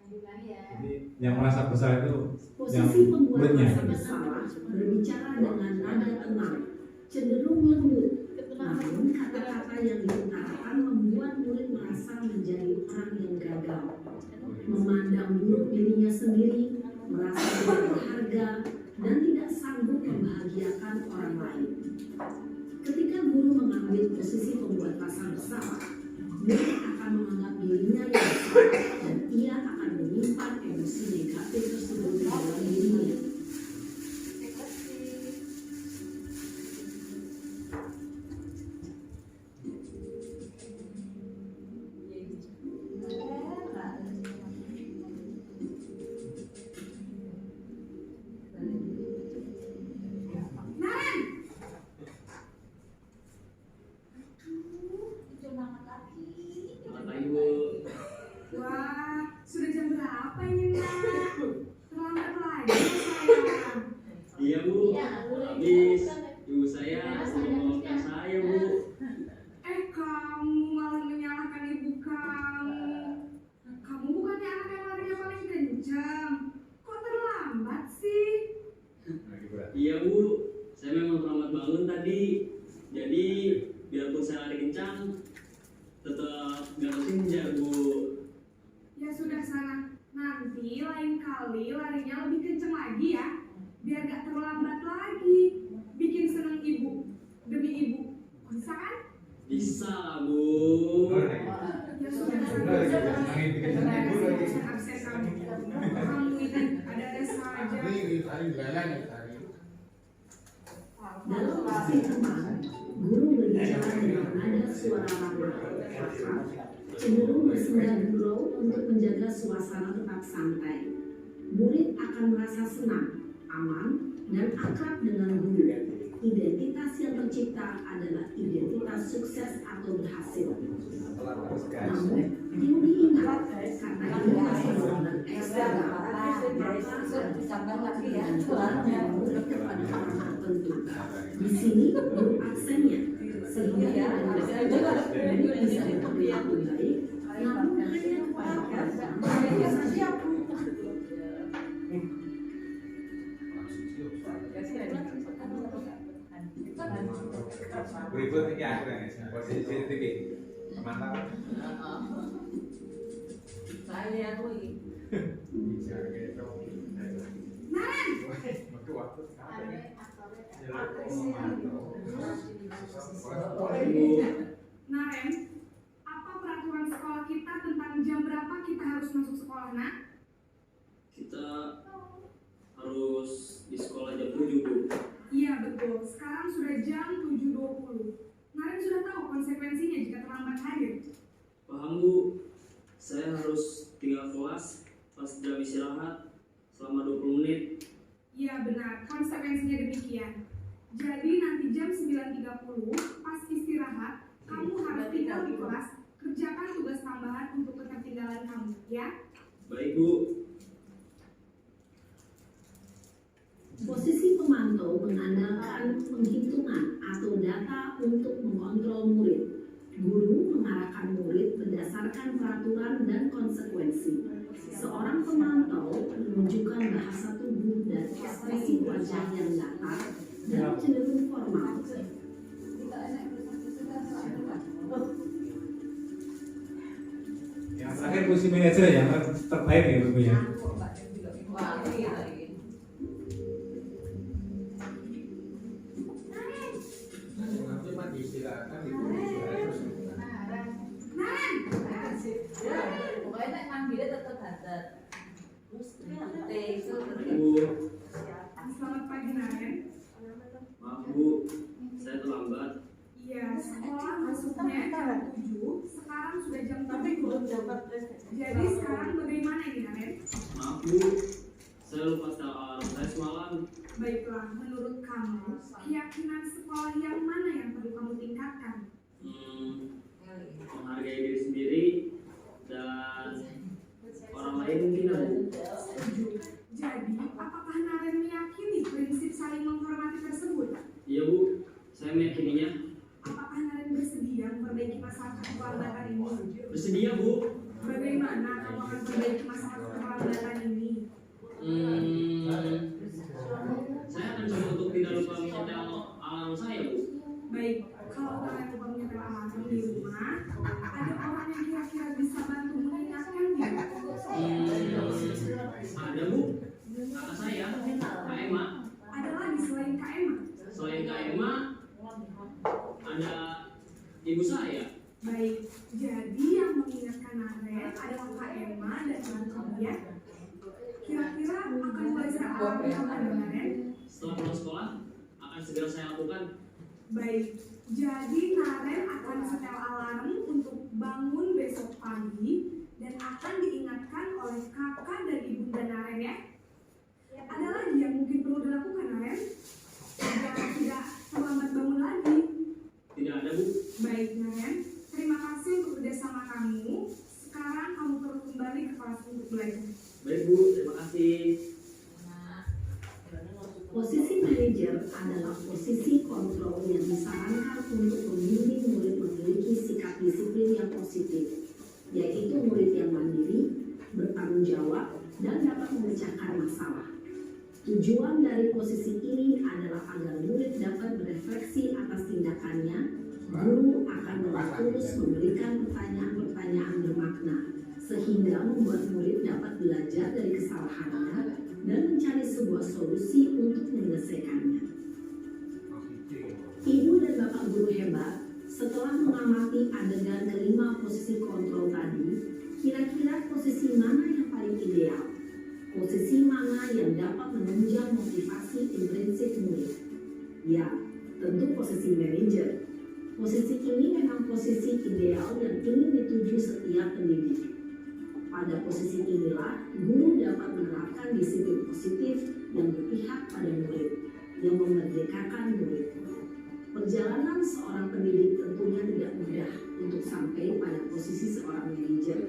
Jadi yang merasa bersalah itu yang Posisi pembuat muridnya. merasa bersalah berbicara dengan nada tenang, cenderung lembut. Namun kata-kata yang diutarakan membuat murid merasa menjadi orang yang gagal, memandang buruk dirinya sendiri, merasa tidak berharga, dan tidak sanggup membahagiakan orang lain. Ketika guru mengambil posisi pembuat rasa bersalah, murid akan menganggap dirinya yang salah dan ia akan menyimpan emosi negatif tersebut di dalam dirinya. Naren! Selamat pagi, Bu. Wah, sudah jam berapa ini, Nak? Terlambat lagi sayang. Iya, Bu. Habis ibu saya menolongkan saya, Bu. Kamu malah menyalahkan ibu kamu. Kamu bukannya anak yang larinya paling kencang. Kok terlambat sih? Iya, Bu. Saya memang terlambat bangun tadi. Jadi, biarpun saya lari kencang, tetap gak kesenja, Bu. Ya sudah sana. Nanti lain kali larinya lebih kencang lagi ya. Biar gak terlambat lagi. Bikin seneng ibu. Demi ibu. Bisa kan? Bisa, Bu. Ya sudah sana. Absen kamu. Kamu ini ada-ada saja. Dalam aksi teman, guru berbicara dengan nada suara ramah, cenderung bersenggah gurau untuk menjaga suasana tetap santai. Murid akan merasa senang, aman, dan akrab dengan guru. Identitas yang tercipta adalah identitas sukses atau berhasil. Namun, perlu diingat, karena ini masih benar eksternal, dan murid kepada orang tertentu. Di sini guru aksennya, sehingga murid bisa berperilaku baik, namun hanya kepada orang saja. Berikut ini akhirnya posisi CCTV pemantauan. Saya lihat lagi. Bisa gitu. Naren, apa peraturan sekolah kita tentang jam berapa kita harus masuk sekolah, nak? Kita harus di sekolah jam 7, Bu. Iya betul, sekarang sudah jam 7.20. Naren sudah tahu konsekuensinya jika terlambat hadir. Paham, Bu. Saya harus tinggal kelas pas jam istirahat selama 20 menit. Iya benar, konsekuensinya demikian. Jadi nanti jam 9.30 pas istirahat, kamu harus tinggal di kelas, kerjakan tugas tambahan untuk ketertinggalan kamu, ya? Baik, Bu. Posisi pemantau mengandalkan penghitungan atau data untuk mengontrol murid. Guru mengarahkan murid berdasarkan peraturan dan konsekuensi. Seorang pemantau menunjukkan bahasa tubuh dan ekspresi wajah yang datar dan cenderung formal. Yang terakhir posisi manajer yang terbaik ya Bu ya. Wah, iya lagi. Nanti mati silakan ibu. Ya, pokoknya nek manggilnya tetap hadir. Bu, Selamat pagi, Naren. maaf, Bu. Saya terlambat. Iya, sekolah masuknya jam 7, sekarang sudah jam 7. Jadi sekarang bagaimana ini, Naren? Maaf, Bu. Saya lupa setel alarm saya semalam. Baiklah, menurut kamu, keyakinan sekolah yang mana yang perlu kamu tingkatkan? Menghargai diri sendiri dan orang lain mungkin, Bu. Setuju. Jadi, apakah Naren meyakini prinsip saling menghormati tersebut? Iya, Bu. Saya meyakininya. Apakah Naren bersedia memperbaiki masalah keterlambatan ini? Bersedia, Bu. Bagaimana kamu akan memperbaiki masalah keterlambatan ini? Saya akan coba untuk tidak lupa menyetel alarm saya, Bu. Baik, kalau kalian lupa menyetel alarm di rumah, ada orang yang kira-kira bisa bantu mengingatkannya. Ada, Bu. Kakak saya, Kak Emma. Ada lagi selain Kak Emma. Selain Kak Emma, ada ibu saya. Baik, jadi yang mengingatkan Naren adalah Kak Emma dan teman-teman ya. Kira-kira akan mulai saya alami kapan ya, Naren? Setelah pulang sekolah, akan segera saya lakukan. Baik, jadi Naren akan setel alarm untuk bangun besok pagi dan akan diingatkan oleh kakak dan ibunda Naren ya. Ada lagi yang mungkin perlu dilakukan, Naren? Agar tidak terlambat bangun lagi. Tidak ada, Bu. Baik, Naren. Terima kasih untuk kerjasama kamu. Sekarang kamu perlu kembali ke kelas untuk belajar. Baik, Bu. Terima kasih. Posisi manajer adalah posisi kontrol yang disarankan untuk membimbing murid memiliki sikap disiplin yang positif, yaitu murid yang mandiri, bertanggung jawab, dan dapat memecahkan masalah. Tujuan dari posisi ini adalah agar murid dapat berefleksi atas tindakannya. Guru akan terus memberikan pertanyaan-pertanyaan bermakna, sehingga membuat murid dapat belajar dari kesalahannya dan mencari sebuah solusi untuk menyelesaikannya. Ibu dan Bapak guru hebat, setelah mengamati adegan kelima posisi kontrol tadi, kira-kira posisi mana yang paling ideal? Posisi mana yang dapat menunjang motivasi intrinsik murid? Ya, tentu posisi manajer. Posisi ini memang posisi ideal yang ingin dituju setiap pendidik. Pada posisi inilah, guru dapat menerapkan disiplin positif yang berpihak pada murid, yang memerdekakan murid. Perjalanan seorang pendidik tentunya tidak mudah untuk sampai pada posisi seorang manajer.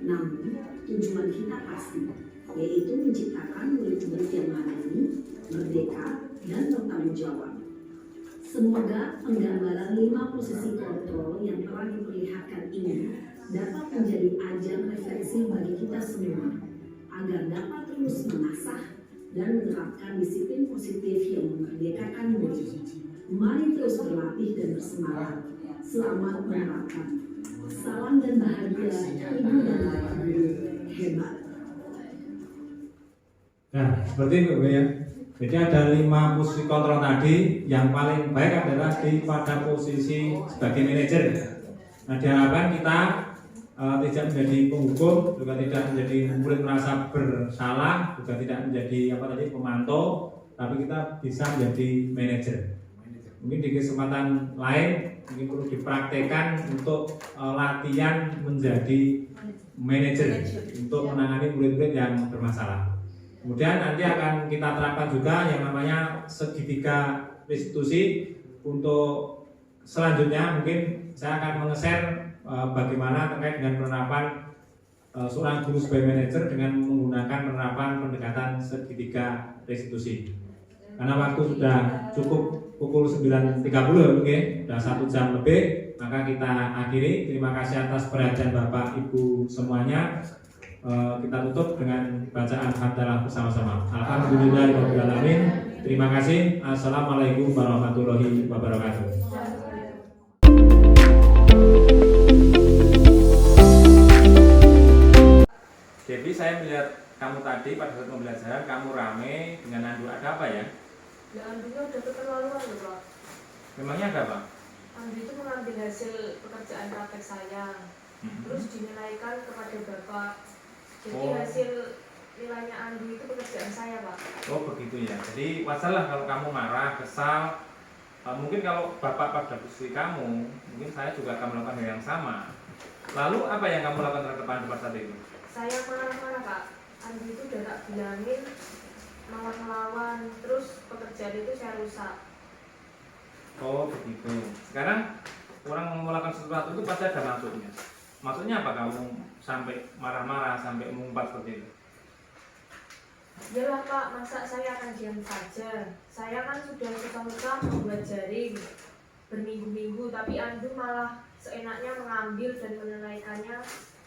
Namun, tujuan kita pasti, yaitu menciptakan murid-murid yang mandiri, merdeka, dan bertanggung jawab. Semoga penggambaran 5 posisi kontrol yang telah diperlihatkan ini dapat menjadi ajang refleksi bagi kita semua, agar dapat terus mengasah dan menerapkan disiplin positif yang memerdekakan murid. Mari terus terus berlatih dan bersemangat. Selamat menerapkan. Salam dan bahagia Ibu dan Bapak Guru. Hebat. Nah, seperti itu Bu ya. Jadi ada 5 posisi kontrol tadi. Yang paling baik adalah pada posisi sebagai manajer. Nah, diharapkan kita tidak menjadi penghukum, juga tidak menjadi murid merasa bersalah, juga tidak menjadi pemantau, tapi kita bisa menjadi manajer. Mungkin di kesempatan lain mungkin perlu dipraktekkan untuk latihan menjadi manajer untuk menangani murid-murid yang bermasalah. Kemudian nanti akan kita terapkan juga yang namanya segitiga restitusi. Untuk selanjutnya mungkin saya akan menge-share bagaimana terkait dengan penerapan seorang guru sebagai manajer dengan menggunakan penerapan pendekatan segitiga restitusi. Karena waktu sudah cukup pukul 9.30, sudah 1 jam lebih, maka kita akhiri. Terima kasih atas perhatian Bapak Ibu semuanya. Kita tutup dengan bacaan hamdalah bersama-sama. Alhamdulillahirabbil alamin. Terima kasih. Assalamualaikum warahmatullahi wabarakatuh. Jadi saya melihat kamu tadi pada saat pembelajaran kamu rame dengan Andu, ada apa ya? Ya Andunya udah keterlaluan loh Pak. Memangnya ada apa? Andu itu mengambil hasil pekerjaan praktek saya, terus dinilaikan kepada Bapak. Jadi hasil nilainya Andu itu pekerjaan saya Pak. Oh begitu ya. Jadi wajarlah kalau kamu marah, kesal. Mungkin kalau Bapak pada posisi kamu, mungkin saya juga akan melakukan hal yang sama. Lalu apa yang kamu lakukan terhadap Andu pada saat itu? Saya marah-marah Pak. Andu itu udah tak bilangin melawan, terus pekerjaan itu saya rusak. Oh begitu. Sekarang orang melakukan sesuatu itu pasti ada maksudnya. Maksudnya apa kamu sampai marah-marah, sampai mengumpat seperti itu? Yalah Pak, masa saya akan diam saja? Saya kan sudah susah-susah membuat jaring berminggu-minggu, tapi Andu malah seenaknya mengambil dan menunaikannya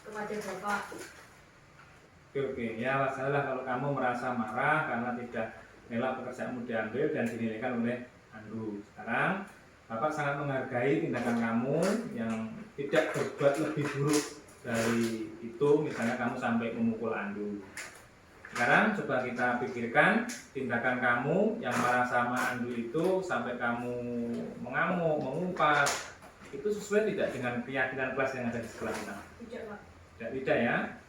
kepada Bapak. Oke, ya wajarlah kalau kamu merasa marah karena tidak rela pekerjaanmu diambil dan dinilaikan oleh Andu. Sekarang Bapak sangat menghargai tindakan kamu yang tidak berbuat lebih buruk dari itu, misalnya kamu sampai memukul Andu. Sekarang coba kita pikirkan tindakan kamu yang marah sama Andu itu sampai kamu mengamuk, mengumpat, itu sesuai tidak dengan keyakinan kelas yang ada di sekolah kita? Tidak Pak. Tidak ya?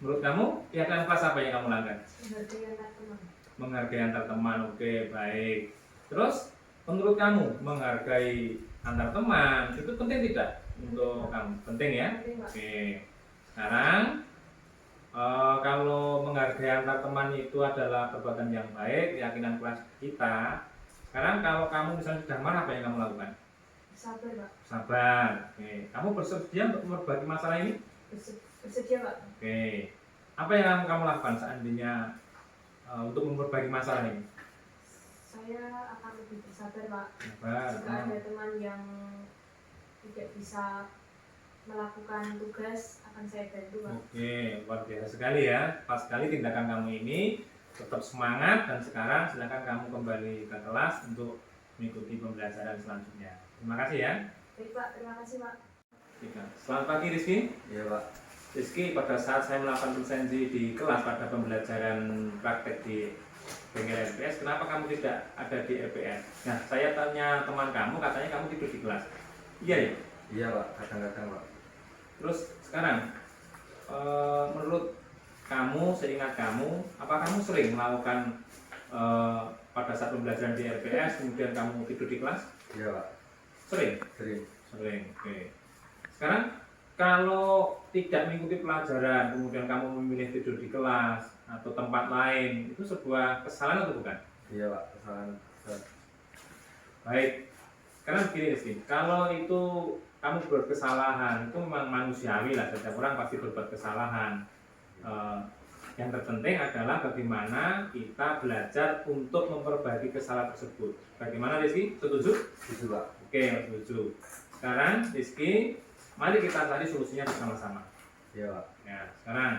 Menurut kamu keyakinan kelas apa yang kamu langgar? Menghargai antar teman. Menghargai antar teman, oke baik. Terus menurut kamu menghargai antar teman itu penting tidak untuk kamu? Penting ya? Penting, Pak. Oke. Sekarang kalau menghargai antar teman itu adalah perbuatan yang baik, keyakinan kelas kita. Sekarang kalau kamu misalnya sudah marah, apa yang kamu lakukan? Sabar Pak. Sabar. Oke. Kamu bersedia untuk berbagi masalah ini? Bersedia Pak. Oke. Apa yang kamu lakukan seandainya untuk memperbaiki masalah ini? Saya akan lebih bersabar Pak. Sabar. Jika ada teman yang tidak bisa melakukan tugas, akan saya bantu Pak. Oke, luar biasa sekali ya. Pas sekali tindakan kamu ini, tetap semangat dan sekarang silakan kamu kembali ke kelas untuk mengikuti pembelajaran selanjutnya. Terima kasih ya. Baik Pak, terima kasih Pak. Selamat pagi Rizky. Iya Pak. Rizky, pada saat saya melakukan presensi di kelas pada pembelajaran praktek di bengkel LPS, kenapa kamu tidak ada di LPS? Nah, saya tanya teman kamu, katanya kamu tidur di kelas. Iya ya? Iya Pak, kadang-kadang Pak. Terus sekarang, menurut kamu, seingat kamu, apa kamu sering melakukan pada saat pembelajaran di LPS, kemudian kamu tidur di kelas? Iya Pak. Sering? Sering. Sering, oke. Sekarang, kalau tidak mengikuti pelajaran, kemudian kamu memilih tidur di kelas atau tempat lain, itu sebuah kesalahan atau bukan? Iya Pak, kesalahan. Baik, sekarang begini Rizky, kalau itu kamu berbuat kesalahan, itu memang manusiawi lah, setiap orang pasti berbuat kesalahan. Yang terpenting adalah bagaimana kita belajar untuk memperbaiki kesalahan tersebut. Bagaimana Rizky? Setuju? Setuju Pak. Oke, setuju. Sekarang Rizky, mari kita cari solusinya bersama-sama. Iya Pak. Ya, sekarang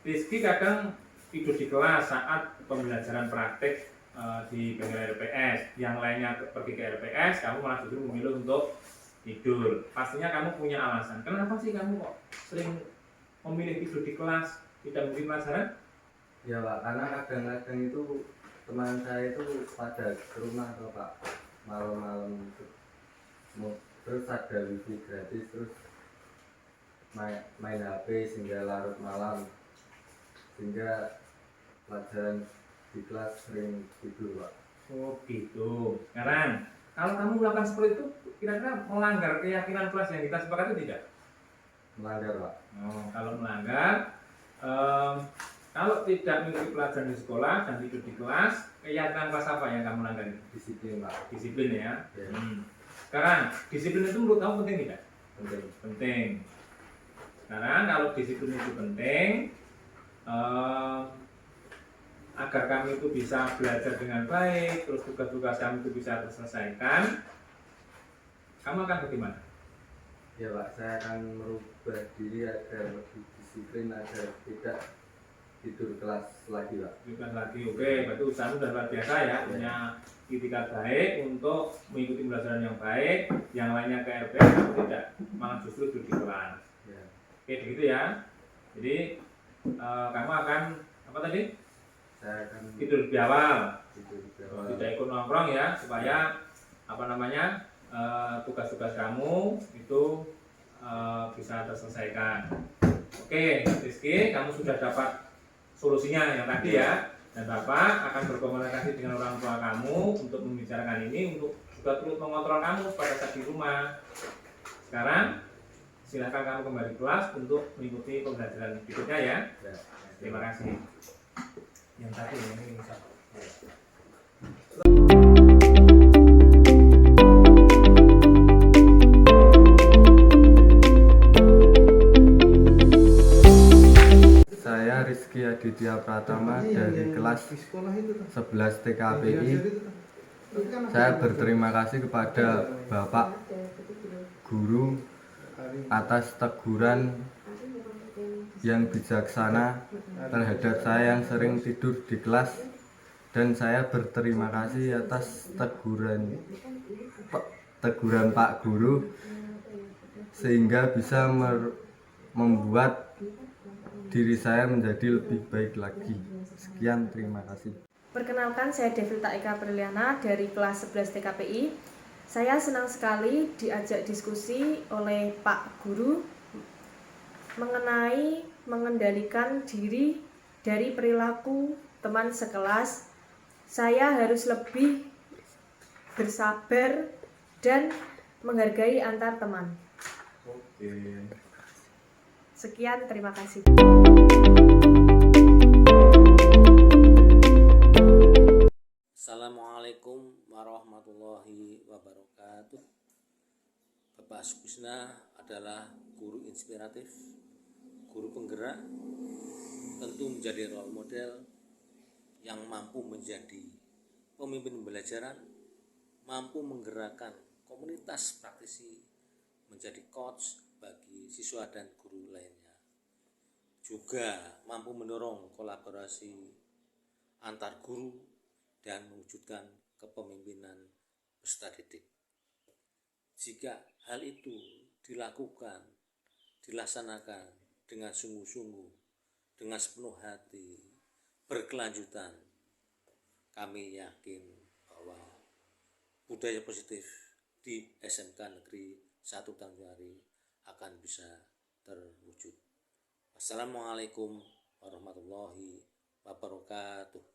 Rizky kadang tidur di kelas saat pembelajaran praktek di bengkel RPS, yang lainnya pergi ke RPS, kamu malah justru memilih untuk tidur. Pastinya kamu punya alasan. Kenapa sih kamu kok sering memilih tidur di kelas, tidak memberi pelajaran? Ya Pak, karena kadang-kadang itu teman saya itu pada ke rumah tuh Pak, malam-malam itu. Terus ada wifi gratis, terus main HP sehingga larut malam, sehingga pelajaran di kelas sering tidur Pak. Oh gitu. Sekarang kalau kamu melakukan seperti itu, kira-kira melanggar keyakinan kelas yang kita sepakati tidak? Melanggar Pak. Oh, kalau melanggar, kalau tidak mengikuti pelajaran di sekolah dan tidur di kelas, keyakinan kelas apa yang kamu langgar? Disiplin Pak. Disiplin ya. Ya. Sekarang disiplin itu menurut kamu penting tidak? Penting. Penting. Sekarang kalau disiplin itu penting, agar kami itu bisa belajar dengan baik, terus tugas-tugas kami itu bisa terselesaikan, kamu akan bagaimana? Ya Pak, saya akan merubah diri agar lebih disiplin, agar tidak tidur kelas lagi Pak. Bukan lagi, oke, berarti usahamu sudah luar biasa ya, punya itikat baik untuk mengikuti pembelajaran yang baik, yang lainnya ke RPS, kamu tidak, malah justru duduk di kelas. Ya. Oke, begitu ya. Jadi kamu akan apa tadi? Saya akan Tidur di awal, tidur di awal. tidak ikut nongkrong ya, supaya apa namanya tugas-tugas kamu itu bisa terselesaikan. Oke, Rizky, kamu sudah dapat solusinya yang tadi ya, dan Bapak akan berkomunikasi dengan orang tua kamu untuk membicarakan ini, untuk juga terus mengontrol kamu pada saat di rumah. Sekarang silakan kamu kembali kelas untuk mengikuti pembelajaran berikutnya ya. Ya. Terima kasih. Yang tadi ini misal. Saya Rizky Aditya Pratama dari kelas 11 TKPI. Saya berterima kasih kepada Bapak Guru atas teguran yang bijaksana terhadap saya yang sering tidur di kelas, dan saya berterima kasih atas teguran Pak Guru sehingga bisa membuat diri saya menjadi lebih baik lagi. Sekian, terima kasih. Perkenalkan, saya Devita Eka Berliana dari kelas 11 TKPI. Saya senang sekali diajak diskusi oleh Pak Guru mengenai mengendalikan diri dari perilaku teman sekelas. Saya harus lebih bersabar dan menghargai antar teman. Sekian, terima kasih. Assalamualaikum warahmatullahi wabarakatuh. Bapak Sukusna adalah guru inspiratif, guru penggerak, tentu menjadi role model yang mampu menjadi pemimpin pembelajaran, mampu menggerakkan komunitas praktisi, menjadi coach bagi siswa dan guru lainnya. Juga mampu mendorong kolaborasi antar guru dan mewujudkan kepemimpinan peserta didik. Jika hal itu dilaksanakan dengan sungguh-sungguh, dengan sepenuh hati, berkelanjutan, kami yakin bahwa budaya positif di SMK Negeri 1 Tanjungsari akan bisa terwujud. Wassalamualaikum warahmatullahi wabarakatuh.